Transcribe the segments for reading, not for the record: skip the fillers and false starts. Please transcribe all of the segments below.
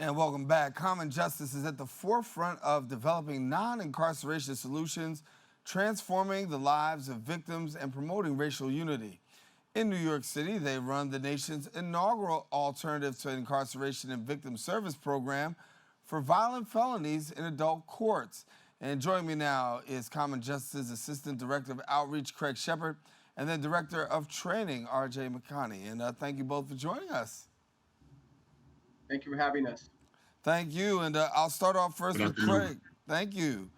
And welcome back. Common Justice is at the forefront of developing non-incarceration solutions, transforming the lives of victims and promoting racial unity. In New York City, they run the nation's inaugural alternative to incarceration and victim service program for violent felonies in adult courts. And joining me now is Common Justice Assistant Director of Outreach, Craig Shepard, and then Director of Training, RJ Maccani. And thank you both for joining us. Thank you for having us. Thank you. And I'll start off first Good with afternoon. Craig. Thank you.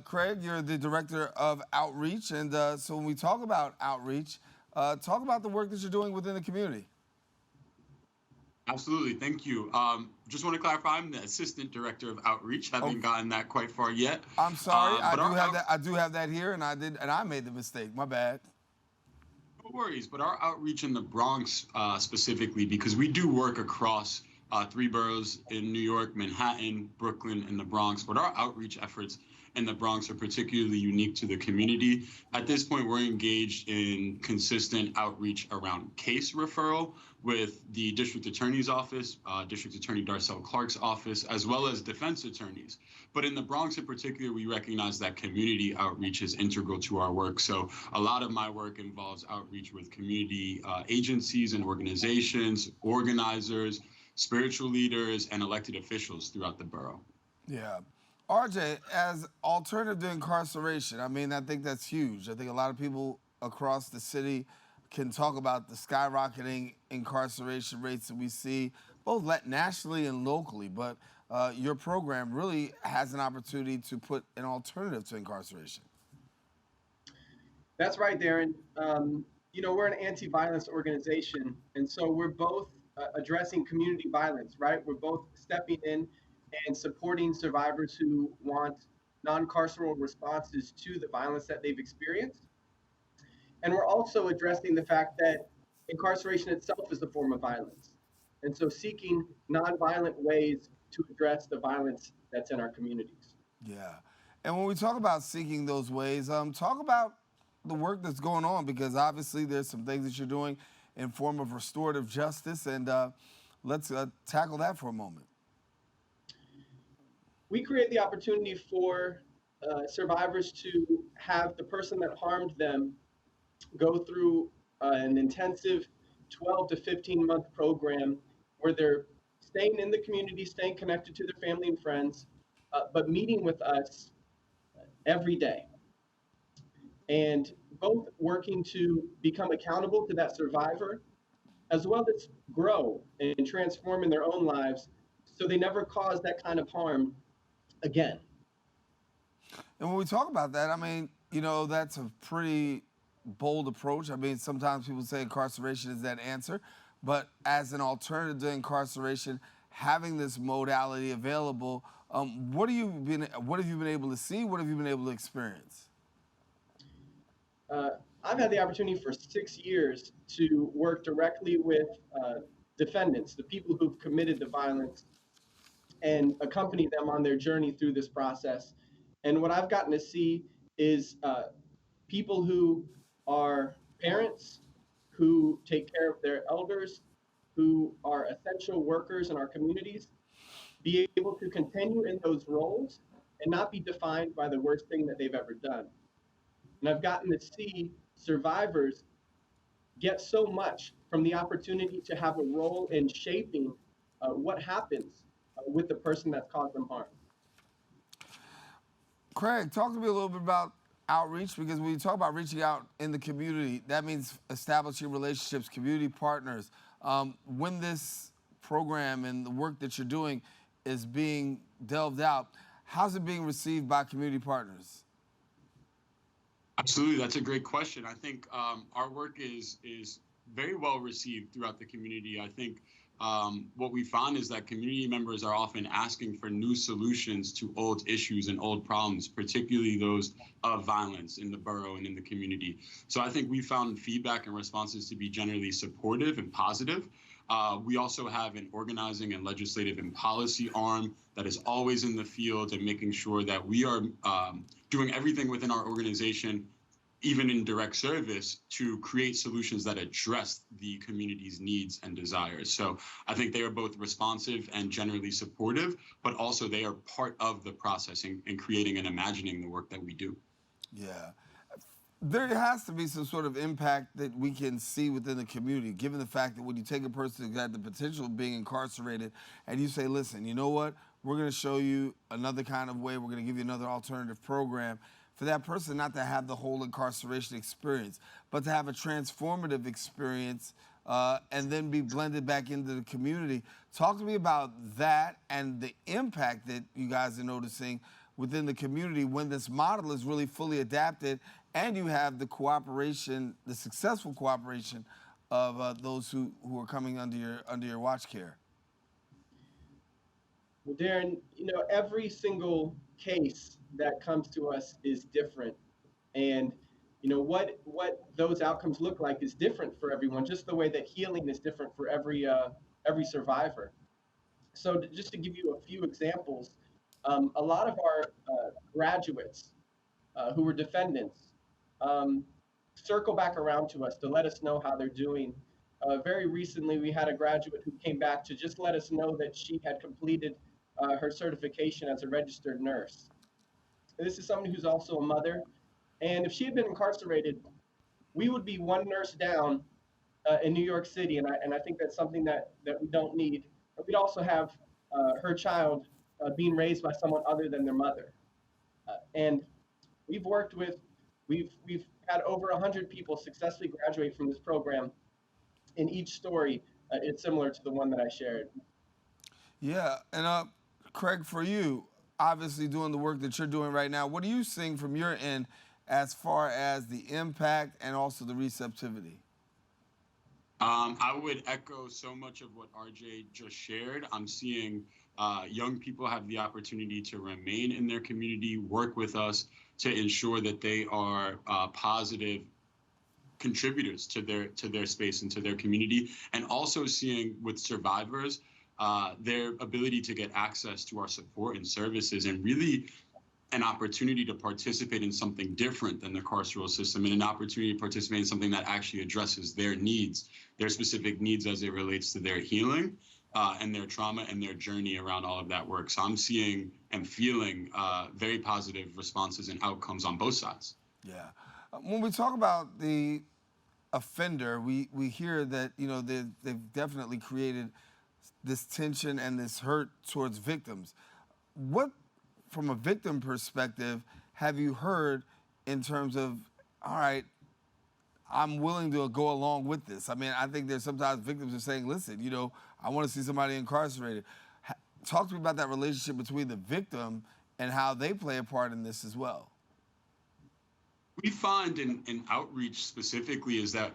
Craig, you're the Director of Outreach. And so when we talk about outreach, talk about the work that you're doing within the community. Absolutely. Thank you. Just want to clarify, I'm the Assistant Director of Outreach. Haven't Okay. gotten that quite far yet. I'm sorry. I But do our have that. I do have that here, and I made the mistake. My bad. No worries, but our outreach in the Bronx specifically, because we do work across three boroughs in New York, Manhattan, Brooklyn, and the Bronx, but our outreach efforts in the Bronx are particularly unique to the community. At this point, we're engaged in consistent outreach around case referral with the District Attorney's Office, District Attorney Darcel Clark's office, as well as defense attorneys. But in the Bronx in particular, we recognize that community outreach is integral to our work. So a lot of my work involves outreach with community agencies and organizations, organizers, spiritual leaders, and elected officials throughout the borough. Yeah. RJ, as alternative to incarceration, I mean, I think that's huge. I think a lot of people across the city can talk about the skyrocketing incarceration rates that we see, both nationally and locally. But your program really has an opportunity to put an alternative to incarceration. That's right, Daren. We're an anti-violence organization, and so we're both addressing community violence, right? We're both stepping in and supporting survivors who want non-carceral responses to the violence that they've experienced. And we're also addressing the fact that incarceration itself is a form of violence. And so seeking nonviolent ways to address the violence that's in our communities. Yeah. And when we talk about seeking those ways, talk about the work that's going on, because obviously there's some things that you're doing in form of restorative justice, and let's tackle that for a moment. We create the opportunity for survivors to have the person that harmed them go through an intensive 12 to 15-month program where they're staying in the community, staying connected to their family and friends, but meeting with us every day. And both working to become accountable to that survivor, as well as grow and transform in their own lives so they never cause that kind of harm again. And when we talk about that, I mean, that's a pretty bold approach. I mean, sometimes people say incarceration is that answer, but as an alternative to incarceration, having this modality available, what have you been able to see? What have you been able to experience? I've had the opportunity for 6 years to work directly with defendants, the people who've committed the violence, and accompany them on their journey through this process. And what I've gotten to see is people who are parents, who take care of their elders, who are essential workers in our communities, be able to continue in those roles and not be defined by the worst thing that they've ever done. And I've gotten to see survivors get so much from the opportunity to have a role in shaping what happens with the person that's caused them harm. Craig, talk to me a little bit about outreach, because when you talk about reaching out in the community, that means establishing relationships, community partners. When this program and the work that you're doing is being delved out, how's it being received by community partners? Absolutely, that's a great question. I think our work is very well received throughout the community. I think what we found is that community members are often asking for new solutions to old issues and old problems, particularly those of violence in the borough and in the community. So I think we found feedback and responses to be generally supportive and positive. We also have an organizing and legislative and policy arm that is always in the field and making sure that we are doing everything within our organization even in direct service, to create solutions that address the community's needs and desires. So I think they are both responsive and generally supportive, but also they are part of the process in creating and imagining the work that we do. Yeah. There has to be some sort of impact that we can see within the community, given the fact that when you take a person who's got the potential of being incarcerated and you say, listen, you know what? We're going to show you another kind of way. We're going to give you another alternative program. For that person not to have the whole incarceration experience, but to have a transformative experience and then be blended back into the community. Talk to me about that and the impact that you guys are noticing within the community when this model is really fully adapted and you have the cooperation, the successful cooperation of those who are coming under your watch care. Well, Daren, every single case that comes to us is different. And what those outcomes look like is different for everyone, just the way that healing is different for every survivor. So just to give you a few examples, a lot of our graduates who were defendants um, circle back around to us to let us know how they're doing. Very recently, we had a graduate who came back to just let us know that she had completed her certification as a registered nurse. This is someone who's also a mother. And if she had been incarcerated, we would be one nurse down in New York City. And I think that's something that we don't need. But we'd also have her child being raised by someone other than their mother. And we've worked with, we've had over 100 people successfully graduate from this program. In each story, it's similar to the one that I shared. Yeah, and Craig, for you, obviously doing the work that you're doing right now, what are you seeing from your end as far as the impact and also the receptivity? I would echo so much of what RJ just shared. I'm seeing young people have the opportunity to remain in their community, work with us to ensure that they are positive contributors to their space and to their community, and also seeing with survivors their ability to get access to our support and services, and really an opportunity to participate in something different than the carceral system, and an opportunity to participate in something that actually addresses their needs, their specific needs as it relates to their healing and their trauma and their journey around all of that work. So I'm seeing and feeling very positive responses and outcomes on both sides. Yeah. When we talk about the offender, we hear that, they've definitely created this tension and this hurt towards victims. What, from a victim perspective, have you heard in terms of, all right, I'm willing to go along with this? I mean, I think there's sometimes victims are saying, listen, I want to see somebody incarcerated. Talk to me about that relationship between the victim and how they play a part in this as well. We find in outreach specifically is that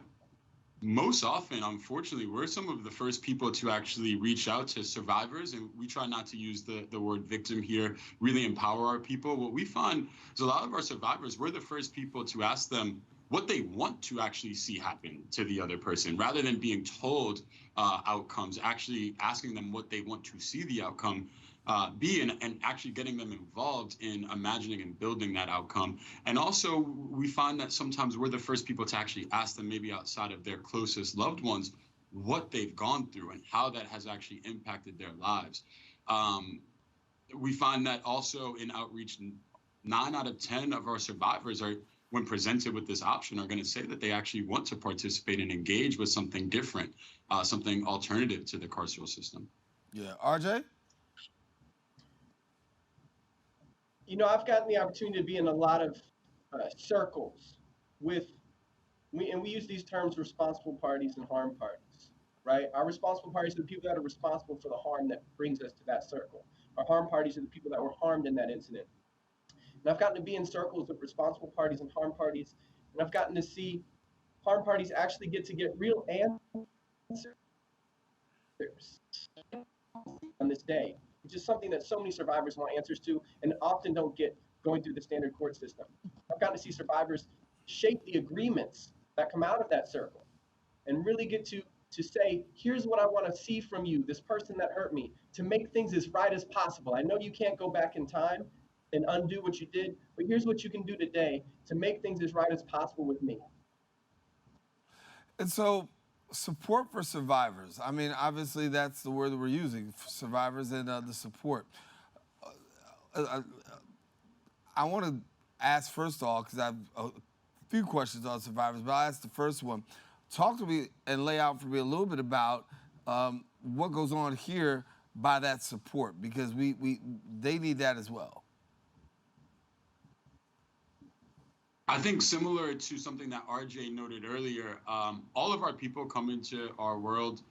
most often, unfortunately, we're some of the first people to actually reach out to survivors, and we try not to use the word victim here, really empower our people. What we find is a lot of our survivors, we're the first people to ask them what they want to actually see happen to the other person, rather than being told outcomes, actually asking them what they want to see the outcome be, and actually getting them involved in imagining and building that outcome. And also, we find that sometimes we're the first people to actually ask them, maybe outside of their closest loved ones, what they've gone through and how that has actually impacted their lives. We find that also in outreach, 9 out of 10 of our survivors are, when presented with this option, are going to say that they actually want to participate and engage with something different, something alternative to the carceral system. Yeah. RJ? I've gotten the opportunity to be in a lot of circles with, we use these terms, responsible parties and harm parties, right? Our responsible parties are the people that are responsible for the harm that brings us to that circle. Our harm parties are the people that were harmed in that incident. And I've gotten to be in circles of responsible parties and harm parties, and I've gotten to see harm parties actually get real answers on this day, which is something that so many survivors want answers to and often don't get going through the standard court system. I've gotten to see survivors shape the agreements that come out of that circle and really get to say, here's what I want to see from you, this person that hurt me, to make things as right as possible. I know you can't go back in time, and undo what you did, but here's what you can do today to make things as right as possible with me. And so, support for survivors. I mean, obviously, that's the word that we're using, survivors and the support. Uh, I want to ask first of all, because I have a few questions on survivors, but I'll ask the first one. Talk to me and lay out for me a little bit about what goes on here by that support, because they need that as well. I think similar to something that RJ noted earlier, all of our people come into our world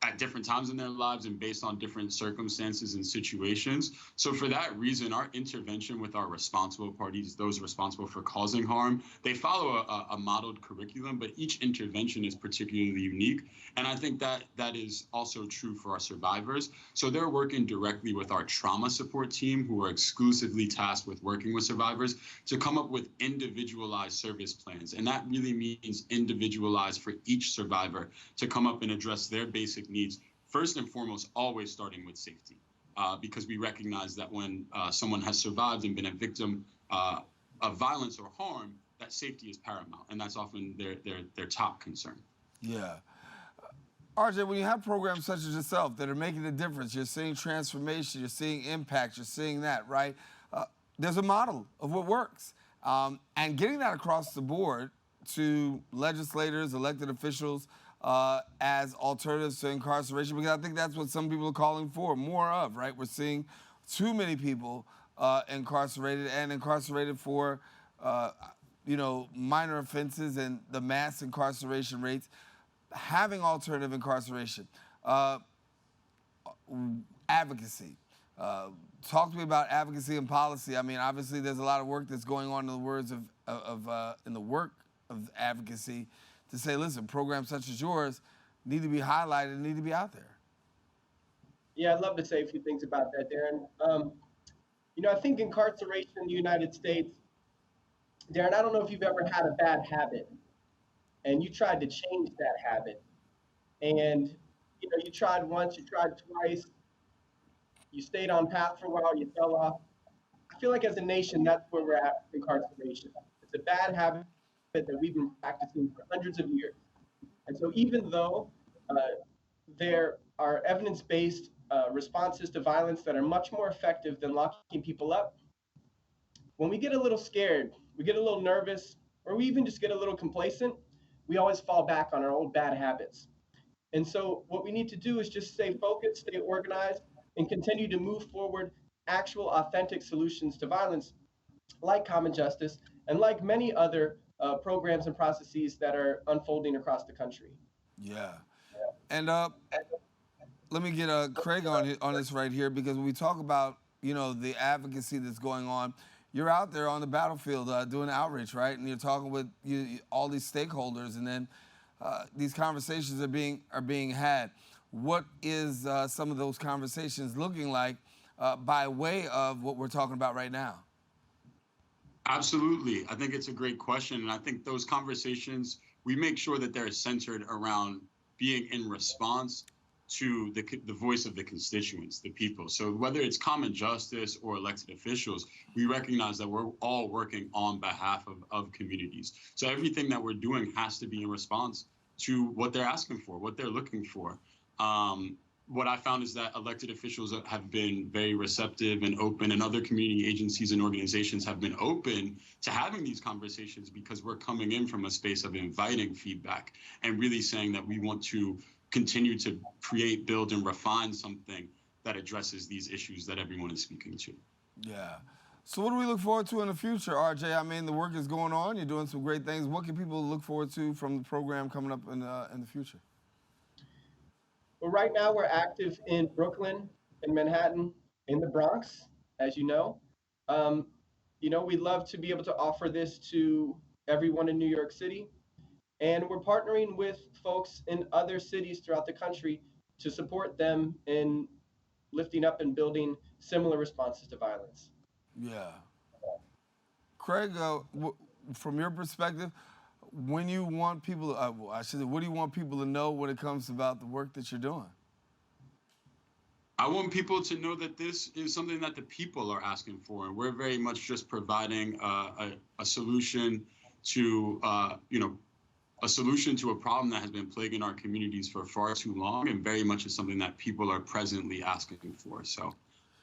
at different times in their lives and based on different circumstances and situations. So for that reason, our intervention with our responsible parties, those responsible for causing harm, they follow a modeled curriculum, but each intervention is particularly unique. And I think that that is also true for our survivors. So they're working directly with our trauma support team, who are exclusively tasked with working with survivors, to come up with individualized service plans. And that really means individualized for each survivor to come up and address their basic needs, first and foremost, always starting with safety, because we recognize that when someone has survived and been a victim of violence or harm, that safety is paramount, and that's often their top concern. Yeah. RJ, when you have programs such as yourself that are making a difference, you're seeing transformation, you're seeing impact, you're seeing that, right? There's a model of what works. And getting that across the board to legislators, elected officials, as alternatives to incarceration, because I think that's what some people are calling for more of, right? We're seeing too many people incarcerated for, minor offenses and the mass incarceration rates. Having alternative incarceration, advocacy. Talk to me about advocacy and policy. I mean, obviously, there's a lot of work that's going on in the words in the work of advocacy to say, listen, programs such as yours need to be highlighted and need to be out there. Yeah, I'd love to say a few things about that, Daren. I think incarceration in the United States, Daren, I don't know if you've ever had a bad habit and you tried to change that habit. And, you tried once, you tried twice, you stayed on path for a while, you fell off. I feel like as a nation, that's where we're at with incarceration. It's a bad habit that we've been practicing for hundreds of years. And so even though uh, there are evidence-based responses to violence that are much more effective than locking people up, when we get a little scared, we get a little nervous, or we even just get a little complacent, we always fall back on our old bad habits. And so what we need to do is just stay focused, stay organized, and continue to move forward actual authentic solutions to violence, like common justice, and like many other programs and processes that are unfolding across the country. Yeah. And let me get Craig on this right here, because when we talk about the advocacy that's going on, you're out there on the battlefield doing outreach, right? And you're talking with all these stakeholders, and then these conversations are being had. What is some of those conversations looking like by way of what we're talking about right now? Absolutely. I think it's a great question. And I think those conversations, we make sure that they're centered around being in response to the voice of the constituents, the people. So whether it's common justice or elected officials, we recognize that we're all working on behalf of communities. So everything that we're doing has to be in response to what they're asking for, what they're looking for. What I found is that elected officials have been very receptive and open, and other community agencies and organizations have been open to having these conversations, because we're coming in from a space of inviting feedback and really saying that we want to continue to create, build, and refine something that addresses these issues that everyone is speaking to. Yeah. So what do we look forward to in the future, RJ? I mean, the work is going on. You're doing some great things. What can people look forward to from the program coming up in the future? Well, right now we're active in Brooklyn, in Manhattan, in the Bronx, as you know. Um, we'd love to be able to offer this to everyone in New York City. And we're partnering with folks in other cities throughout the country to support them in lifting up and building similar responses to violence. Yeah. Craig, from your perspective, when you want people, what do you want people to know when it comes about the work that you're doing? I want people to know that this is something that the people are asking for, and we're very much just providing a solution to, a solution to a problem that has been plaguing our communities for far too long, and very much is something that people are presently asking for. So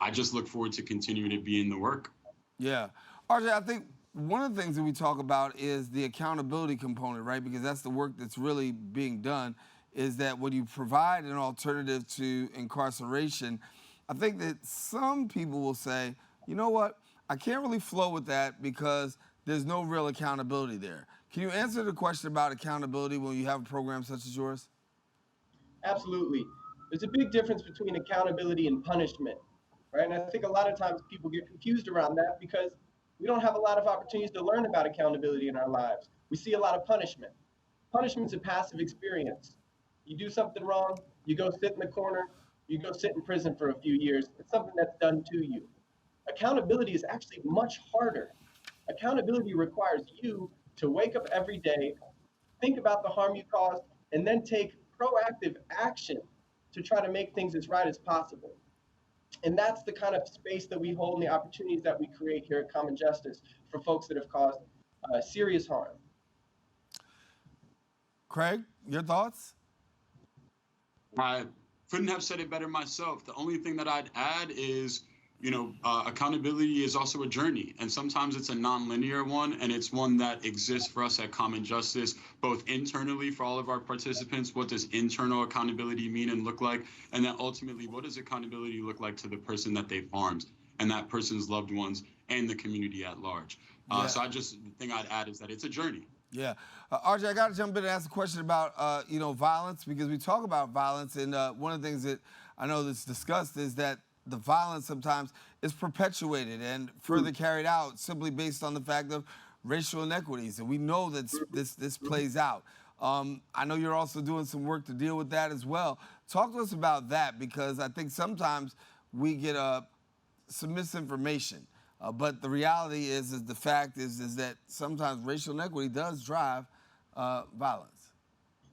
I just look forward to continuing to be in the work. Yeah. RJ, I think one of the things that we talk about is the accountability component, right? Because that's the work that's really being done, is that when you provide an alternative to incarceration, I think that some people will say, you know what, I can't really flow with that because there's no real accountability there. Can you answer the question about accountability when you have a program such as yours? Absolutely. There's a big difference between accountability and punishment, right? And I think a lot of times people get confused around that because we don't have a lot of opportunities to learn about accountability in our lives. We see a lot of punishment. Punishment's a passive experience. You do something wrong, you go sit in the corner, you go sit in prison for a few years. It's something that's done to you. Accountability is actually much harder. Accountability requires you to wake up every day, think about the harm you caused, and then take proactive action to try to make things as right as possible. And that's the kind of space that we hold and the opportunities that we create here at Common Justice for folks that have caused serious harm. Craig, your thoughts? I couldn't have said it better myself. The only thing that I'd add is, accountability is also a journey, and sometimes it's a non-linear one, and it's one that exists for us at Common Justice, both internally for all of our participants. What does internal accountability mean and look like? And then ultimately, what does accountability look like to the person that they've harmed and that person's loved ones and the community at large? So the thing I'd add is that it's a journey. Yeah. RJ, I got to jump in and ask a question about, violence, because we talk about violence, and one of the things that I know that's discussed is that the violence sometimes is perpetuated and further carried out simply based on the fact of racial inequities, and we know that this plays out. I know you're also doing some work to deal with that as well. Talk to us about that, because I think sometimes we get some misinformation. But the reality is the fact is that sometimes racial inequity does drive violence.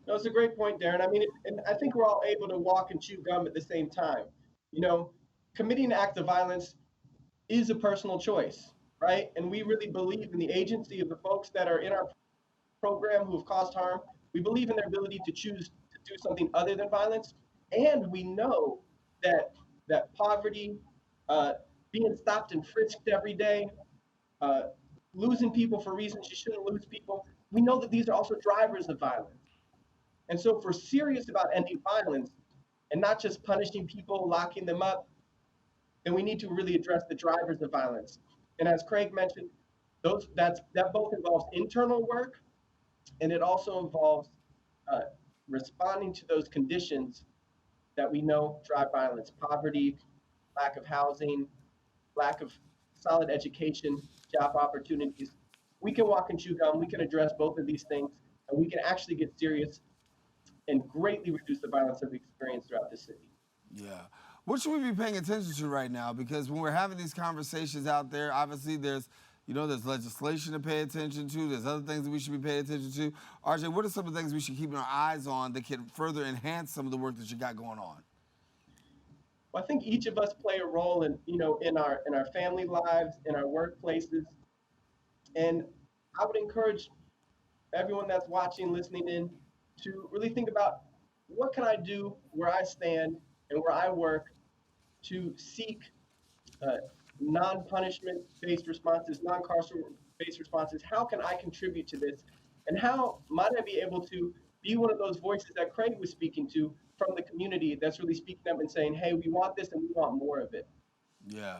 No, it's a great point, Daren. I mean, and I think we're all able to walk and chew gum at the same time. Committing an act of violence is a personal choice, right? And we really believe in the agency of the folks that are in our program who have caused harm. We believe in their ability to choose to do something other than violence. And we know that poverty, being stopped and frisked every day, losing people for reasons you shouldn't lose people, we know that these are also drivers of violence. And so if we're serious about ending violence and not just punishing people, locking them up, then we need to really address the drivers of violence. And as Craig mentioned, that both involves internal work, and it also involves responding to those conditions that we know drive violence: poverty, lack of housing, lack of solid education, job opportunities. We can walk and chew gum. We can address both of these things, and we can actually get serious and greatly reduce the violence that we experience throughout the city. Yeah. What should we be paying attention to right now? Because when we're having these conversations out there, obviously there's legislation to pay attention to. There's other things that we should be paying attention to. RJ, what are some of the things we should keep our eyes on that can further enhance some of the work that you got going on? Well, I think each of us play a role in our family lives, in our workplaces, and I would encourage everyone that's watching, listening in, to really think about what can I do where I stand and where I work to seek non-punishment-based responses, non-carceral-based responses. How can I contribute to this? And how might I be able to be one of those voices that Craig was speaking to from the community that's really speaking up and saying, hey, we want this and we want more of it? Yeah.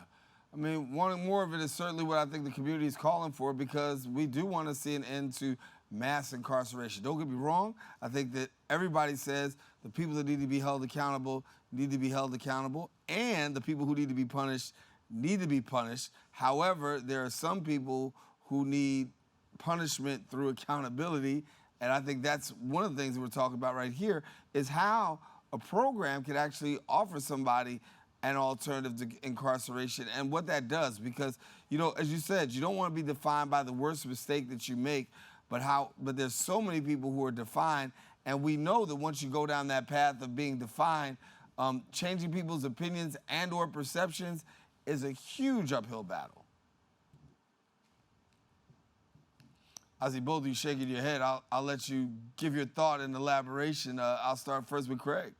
I mean, wanting more of it is certainly what I think the community is calling for, because we do want to see an end to mass incarceration. Don't get me wrong. I think that everybody says the people that need to be held accountable need to be held accountable, and the people who need to be punished need to be punished. However, there are some people who need punishment through accountability, and I think that's one of the things that we're talking about right here, is how a program can actually offer somebody an alternative to incarceration and what that does. Because, as you said, you don't want to be defined by the worst mistake that you make, but there's so many people who are defined, and we know that once you go down that path of being defined, changing people's opinions and or perceptions is a huge uphill battle. I see both of you shaking your head. I'll let you give your thought and elaboration. I'll start first with Craig.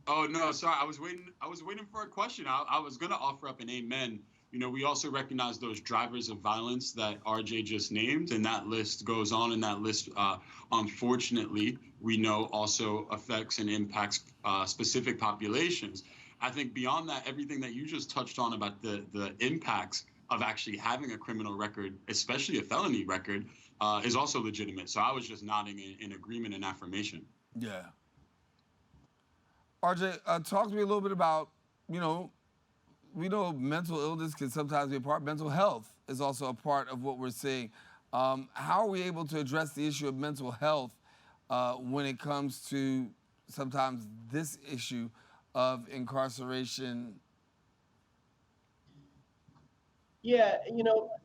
Oh no, sorry. I was waiting for a question. I was gonna offer up an amen. You know, we also recognize those drivers of violence that RJ just named, and that list goes on. And that list, unfortunately, we know also affects and impacts specific populations. I think beyond that, everything that you just touched on about the impacts of actually having a criminal record, especially a felony record, is also legitimate. So I was just nodding in agreement and affirmation. Yeah. RJ, talk to me a little bit about, we know mental illness can sometimes be a part. Mental health is also a part of what we're seeing. How are we able to address the issue of mental health when it comes to sometimes this issue of incarceration? Yeah,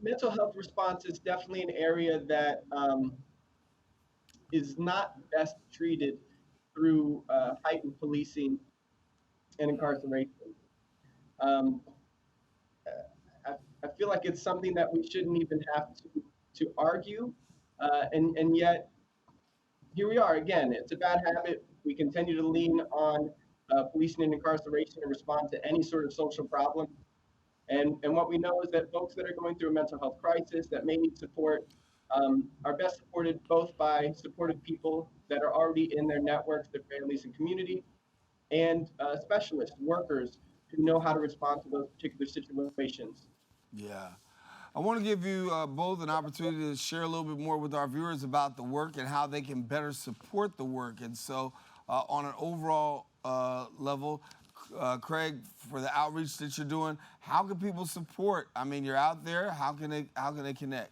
mental health response is definitely an area that is not best treated through heightened policing and incarceration. Um, I feel like it's something that we shouldn't even have to argue, and yet here we are again. It's a bad habit. We continue to lean on policing and incarceration to respond to any sort of social problem. And what we know is that folks that are going through a mental health crisis that may need support are best supported both by supportive people that are already in their networks, their families and community, and specialists, workers who know how to respond to those particular situations. Yeah. I want to give you both an opportunity to share a little bit more with our viewers about the work and how they can better support the work. And so, on an overall level, Craig, for the outreach that you're doing, how can people support? I mean, you're out there. How can they connect?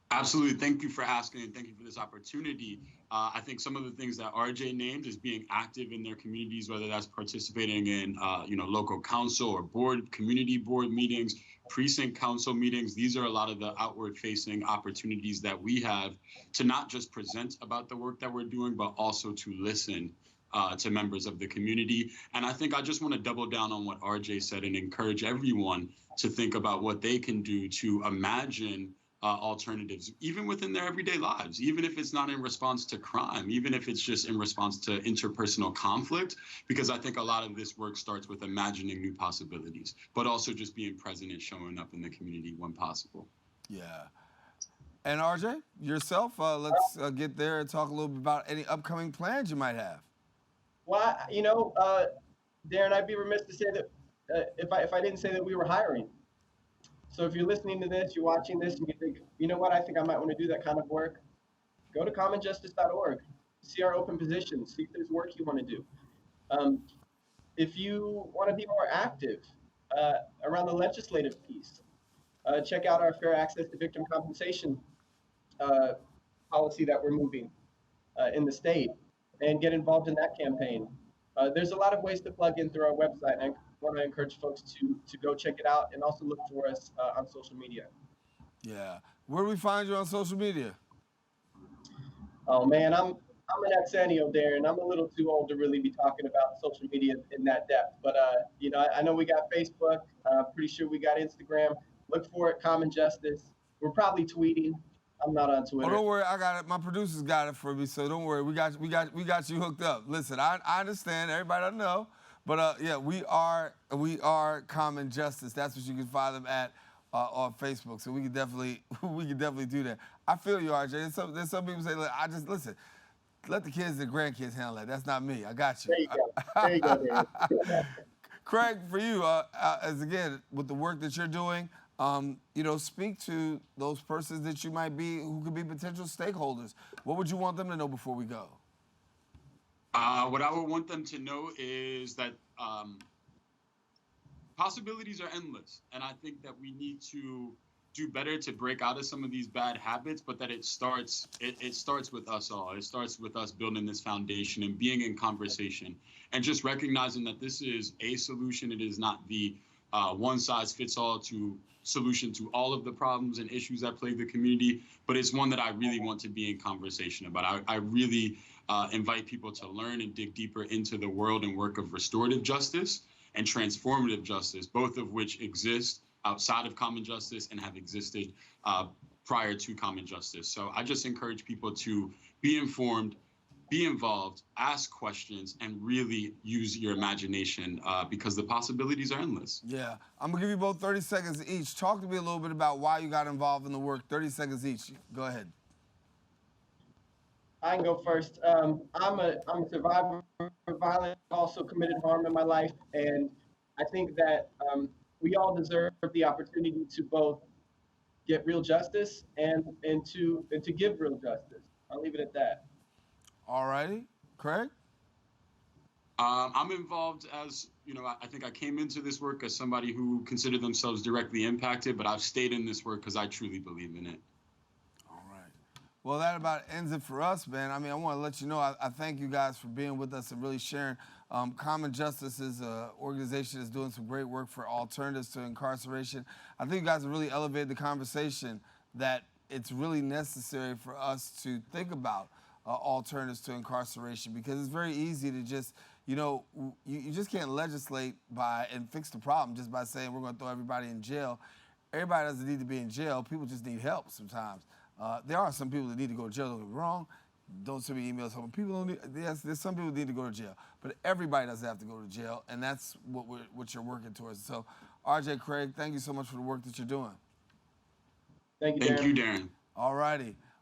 Absolutely. Thank you for asking, and thank you for this opportunity. I think some of the things that RJ named is being active in their communities, whether that's participating in, local council or community board meetings, precinct council meetings. These are a lot of the outward-facing opportunities that we have to not just present about the work that we're doing, but also to listen to members of the community. And I think I just want to double down on what RJ said and encourage everyone to think about what they can do to imagine alternatives, even within their everyday lives, even if it's not in response to crime, even if it's just in response to interpersonal conflict, because I think a lot of this work starts with imagining new possibilities, but also just being present and showing up in the community when possible. Yeah. And RJ, yourself, let's get there and talk a little bit about any upcoming plans you might have. Well, Daren, I'd be remiss to say that if I didn't say that we were hiring. So if you're listening to this, you're watching this, and you think, you know what, I think I might want to do that kind of work, go to commonjustice.org, see our open positions, see if there's work you want to do. If you want to be more active around the legislative piece, check out our fair access to victim compensation policy that we're moving in the state and get involved in that campaign. There's a lot of ways to plug in through our website, and I want to encourage folks to go check it out and also look for us on social media. Yeah. Where do we find you on social media? Oh man, I'm an ex-Enio, Daren. I'm a little too old to really be talking about social media in that depth. But I know we got Facebook. Pretty sure we got Instagram. Look for it, Common Justice. We're probably tweeting. I'm not on Twitter. Oh, don't worry, I got it. My producers got it for me, so don't worry. We got you hooked up. Listen, I understand. Everybody doesn't know, but yeah, we are Common Justice. That's what you can find them at on Facebook. So we can definitely do that. I feel you, RJ. There's some people say, look, listen. Let the kids and grandkids handle that. That's not me. I got you. There you go, Daren. Craig, for you, as again with the work that you're doing. Speak to those persons that you might be, who could be potential stakeholders. What would you want them to know before we go? What I would want them to know is that possibilities are endless. And I think that we need to do better to break out of some of these bad habits, but that it starts with us all. It starts with us building this foundation and being in conversation and just recognizing that this is a solution. It is not the one-size-fits-all solution to all of the problems and issues that plague the community, but it's one that I really want to be in conversation about. I really invite people to learn and dig deeper into the world and work of restorative justice and transformative justice, both of which exist outside of common justice and have existed prior to common justice. So I just encourage people to be informed, be involved, ask questions, and really use your imagination because the possibilities are endless. Yeah, I'm gonna give you both 30 seconds each. Talk to me a little bit about why you got involved in the work. 30 seconds each. Go ahead. I can go first. I'm a survivor of violence, also committed harm in my life, and I think that we all deserve the opportunity to both get real justice and to give real justice. I'll leave it at that. All righty, Craig? I'm involved as, you know, I think I came into this work as somebody who considered themselves directly impacted, but I've stayed in this work because I truly believe in it. All right. Well, that about ends it for us, man. I mean, I want to let you know, I thank you guys for being with us and really sharing. Common Justice is an organization that's doing some great work for alternatives to incarceration. I think you guys have really elevated the conversation that it's really necessary for us to think about alternatives to incarceration, because it's very easy to just, you know, you just can't legislate by and fix the problem just by saying we're going to throw everybody in jail. Everybody doesn't need to be in jail. People just need help sometimes. There are some people that need to go to jail, don't get me wrong. Don't send me emails home. People don't need, yes, there's some people that need to go to jail, but everybody doesn't have to go to jail, and that's what you're working towards. So, RJ, Craig, thank you so much for the work that you're doing. Thank you, Darren. Thank you, Darren. All righty.